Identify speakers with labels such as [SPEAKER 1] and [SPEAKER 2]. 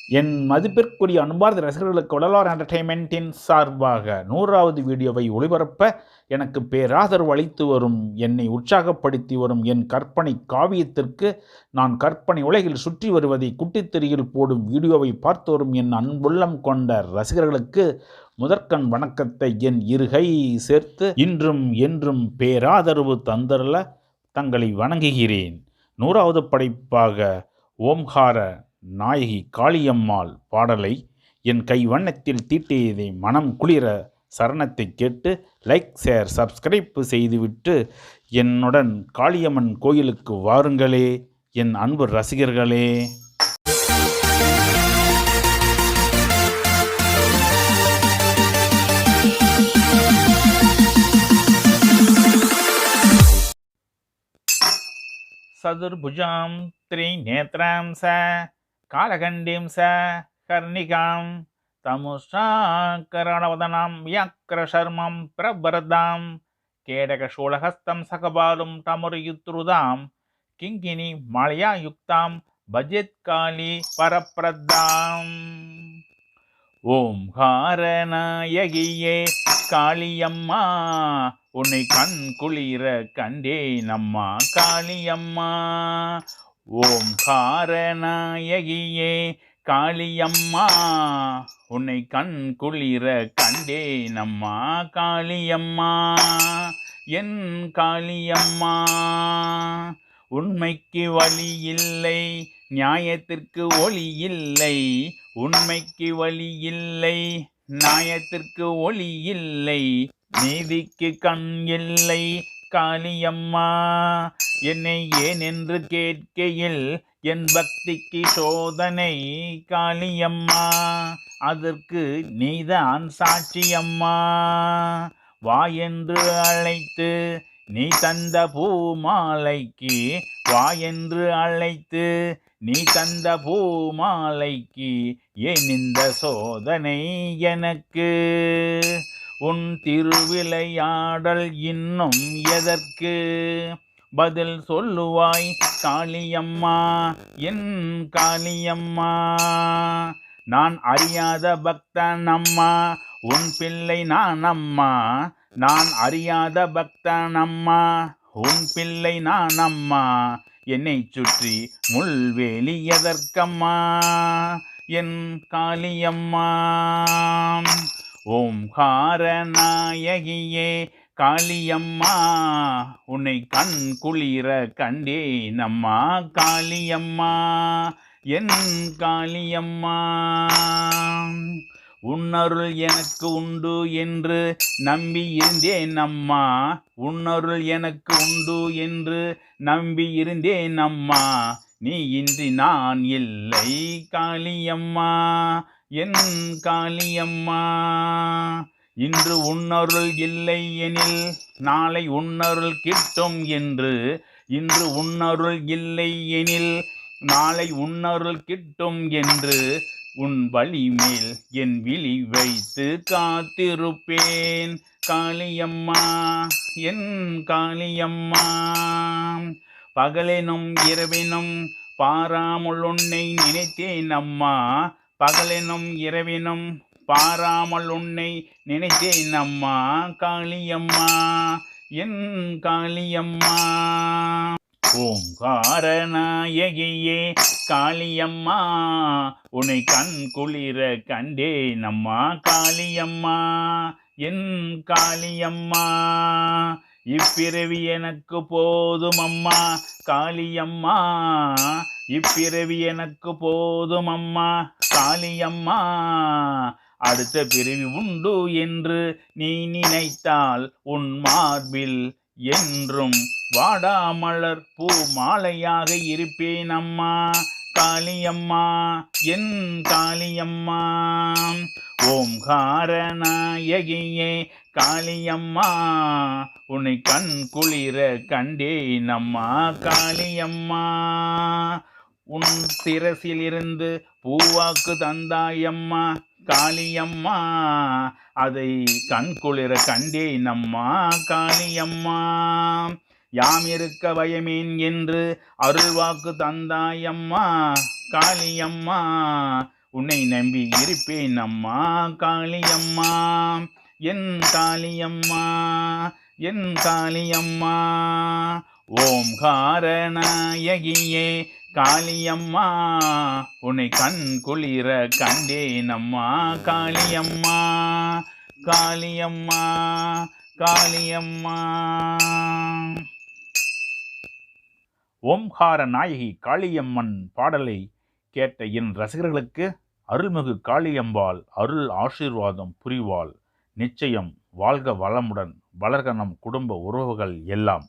[SPEAKER 1] என் மதிப்பிற்குரிய அன்பார்ந்த ரசிகர்களுக்கு வள்ளலார் என்டர்டெயின்மெண்ட்டின் சார்பாக 100வது வீடியோவை ஒளிபரப்ப எனக்கு பேராதரவு அளித்து வரும், என்னை உற்சாகப்படுத்தி வரும் என் கற்பனை காவியத்திற்கு, நான் கற்பனை உலகில் சுற்றி வருவதை குட்டித்திரையில் போடும் வீடியோவை பார்த்து வரும் என் அன்புள்ளம் கொண்ட ரசிகர்களுக்கு முதற்கண் வணக்கத்தை என் இருகை சேர்த்து இன்றும் என்றும் பேராதரவு தந்தரல தங்களை வணங்குகிறேன். 100வது படைப்பாக ஓம்கார நாயகி காளியம்மாள் பாடலை என் கை வண்ணத்தில் தீட்டியதை மனம் குளிர சரணத்தை கேட்டு லைக், ஷேர், சப்ஸ்கிரைப் செய்துவிட்டு என்னுடன் காளியம்மன் கோயிலுக்கு வாருங்களே என் அன்பு ரசிகர்களே. சதுர்புஜாம் த்ரிநேத்ராம் ச காலகண்டீம் ச கர்ணிகாம் தமுஷாகரணவதனாம் வியாக்ரசர்மம் பிரபரதாம் கேடகசூலஹஸ்தம் சகபாலும் தமுர்யுத்ருதாம் கிங்கினி மாலயாயுக்தாம் பஜெத்காளி பரப்ரதாம். ஓம்காரநாயகியே காளியம்மா, உன்னை கண் குளிர கண்டேனம்மா காளியம்மா. ஓம்காரநாயகியே காளியம்மா, உன்னை கண் குளிர கண்டேனம்மா காளியம்மா. என் காளியம்மா, உண்மைக்கு வழி இல்லை, நியாயத்திற்கு ஒளி இல்லை. உண்மைக்கு வழி இல்லை, நியாயத்திற்கு ஒளி இல்லை. நீதிக்கு கண் இல்லை காளியம்மா. என்னை ஏன் என்று கேட்கையில் என் பக்திக்கு சோதனை காளியம்மா. அதற்கு நீதான் சாட்சியம்மா. வா என்று அழைத்து நீ தந்த பூமாலைக்கு, வா என்று அழைத்து நீ தந்த பூமாலைக்கு ஏன் இந்த சோதனை எனக்கு? உன் திருவிளையாடல் இன்னும் எதற்கு? பதில் சொல்லுவாய் காளியம்மா, என் காளியம்மா. நான் அறியாத பக்தன் அம்மா, உன் பிள்ளை நான் அம்மா. நான் அறியாத பக்தன் அம்மா, உன் பிள்ளை நான் அம்மா. என்னை சுற்றி முள்வேலி எதற்கம்மா, என் காளியம்மா. ஓம்காரநாயகியே காளியம்மா, உன்னை கண் குளிர கண்டேனம்மா காளியம்மா, என் காளியம்மா. உன்னருள் எனக்கு உண்டு என்று நம்பி இருந்தேன் அம்மா. உன்னருள் எனக்கு உண்டு என்று நம்பி இருந்தேன் அம்மா. நீ இன்றி நான் இல்லை காளியம்மா, என் காளியம்மா. இன்று உன்னருள் இல்லை எனில் நாளை உன்னருள் கிட்டும் என்று. இன்று உன்னருள் இல்லை எனில் நாளை உன்னருள் கிட்டும் என்று உன் வழி மேல் என் விழி வைத்து காத்திருப்பேன் காளியம்மா, என் காளியம்மா. பகலெனும் இரவினும் பாராமல் உன்னை நினைத்தேன் அம்மா. பகலெனும் இரவினும் பாராமல் உன்னை நினைத்தேன் அம்மா காளியம்மா, என் காளியம்மா. ஓம்காரநாயகியே காளியம்மா, உன்னை கண் குளிர கண்டேனம்மா காளியம்மா, என் காளியம்மா. இப்பிறவி எனக்கு போதும் அம்மா காளியம்மா. இப்பிறவி எனக்கு போதும் அம்மா காளியம்மா. அடுத்த பிறவி உண்டு என்று நீ நினைத்தால் உன் மார்பில் என்றும் வாடாமலர் பூ மாலையாக இருப்பேன் அம்மா காளியம்மா, என் காளியம்மா. ஓம்காரநாயகியே காளியம்மா, உன்னை கண் குளிர கண்டேனம்மா காளியம்மா. உன் சிரசிலிருந்து பூவாக்கு தந்தாயம்மா காளியம்மா. அதை கண் குளிர கண்டேனம்மா காளியம்மா. யாம் இருக்க பயமேன் என்று அருள்வாக்கு தந்தாயம்மா காளியம்மா. உன்னை நம்பி இருப்பேன் அம்மா காளியம்மா, என் காளியம்மா, என் காளியம்மா. ஓம்காரநாயகியே காளியம்மா, உன்னை கண் குளிர கண்டேன் அம்மா காளியம்மா, காளியம்மா, காளியம்மா. ஓம்கார நாயகி காளியம்மன் பாடலை கேட்ட என் ரசிகர்களுக்கு அருள்மிகு காளியம்பாள் அருள் ஆசீர்வாதம் புரிவாள். நிச்சயம் வாழ்க வளமுடன், வளர்க நம் குடும்ப உறவுகள் எல்லாம்.